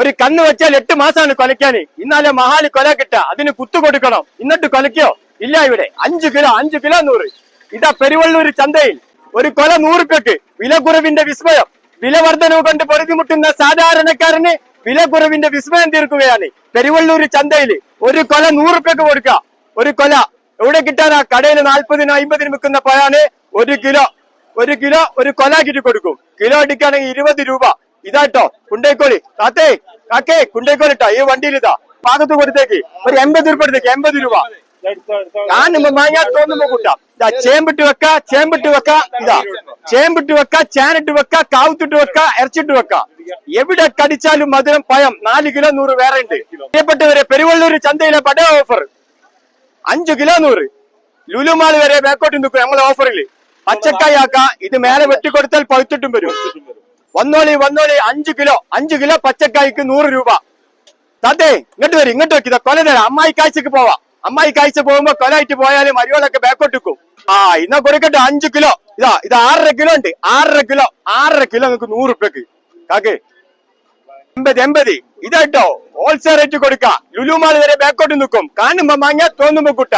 ഒരു കണ്ണ് വെച്ചാൽ 8 മാസമാണ് കൊലയ്ക്കാന്. ഇന്നാലെ മഹാല് കൊല കിട്ടുക, അതിന് കുത്തു കൊടുക്കണം. എന്നിട്ട് കൊലയ്ക്കോ? ഇല്ല. ഇവിടെ 5 കിലോ 100. ഇതാ പെരുവള്ളൂർ ചന്തയിൽ ഒരു കൊല 100 രൂപയ്ക്ക്. വില കുറവിന്റെ വിസ്മയം. വില വർധനവ് കൊണ്ട് പൊറുതിമുട്ടുന്ന സാധാരണക്കാരന് വില കുറവിന്റെ വിസ്മയം തീർക്കുകയാണ്. പെരുവള്ളൂർ ചന്തയിൽ ഒരു കൊല 100 രൂപയ്ക്ക് കൊടുക്കുക. ഒരു കൊല എവിടെ കിട്ടാനാ? കടയിൽ 40-നും 50-നും വിൽക്കുന്ന പഴാണ്. ഒരു കിലോ ഒരു കൊല കിട്ടി കൊടുക്കും. കിലോ അടിക്കുകയാണെങ്കിൽ 20 രൂപ. ഇതാട്ടോ കുണ്ടേക്കോളി. കാക്കേ കുണ്ടേക്കോളിട്ടാ ഈ വണ്ടിയിൽ ഇതാ ഭാഗത്ത് കൊടുത്തേക്ക് ഒരു 80 രൂപ എടുത്തേക്ക്. 80 രൂപ ഞാനുമ്പോ മാങ്ങാ തോന്നുമ്പോ കൂട്ടാം. ഇതാ ചേമ്പിട്ട് വെക്ക. ഇതാ ചേമ്പിട്ട് വെക്ക, ചാനിട്ട് വെക്ക, കാവുത്തിട്ട് വെക്ക, ഇറച്ചിട്ട് വെക്ക. എവിടെ കടിച്ചാലും മധുരം പഴം. 4 കിലോ 100 വേറെ ഉണ്ട്. പ്രിയപ്പെട്ടവരെ, പെരുവള്ളൂർ ചന്തയിലെ പട ഓഫർ 5 കിലോ 100. ലുലുമാൾ വരെ ബാക്കോട്ട് നിൽക്കും നമ്മളെ ഓഫറിൽ. പച്ചക്കായ ആക്ക. ഇത് മേലെ വെട്ടിക്കൊടുത്താൽ പഴുത്തിട്ടും വരും. വന്നോളി 5 കിലോ പച്ചക്കായ്ക്ക് 100 രൂപ. താത്തേ ഇങ്ങോട്ട് വെക്കിത കൊല തരാം. അമ്മായി കാഴ്ചക്ക് പോവാം. അമ്മായി കാഴ്ച പോകുമ്പോ കൊലായിട്ട് പോയാലും മരിയോളൊക്കെ ബാക്കോട്ട് നിൽക്കും. ഇന്നാ കൊടുക്കട്ടെ 5 കിലോ. ഇത് 6.5 കിലോ ഉണ്ട്. 6.5 കിലോ നിങ്ങൾക്ക് 100 രൂപക്ക്. കാക്കേ 80. ഇതാട്ടോ ഹോൾസെയിൽ റേറ്റ് കൊടുക്ക. ലുലുമാൾ വരെ ബാക്കോട്ട് നിൽക്കും. കാണുമ്പോ മാങ്ങ തോന്നുമ്പോ കുട്ട.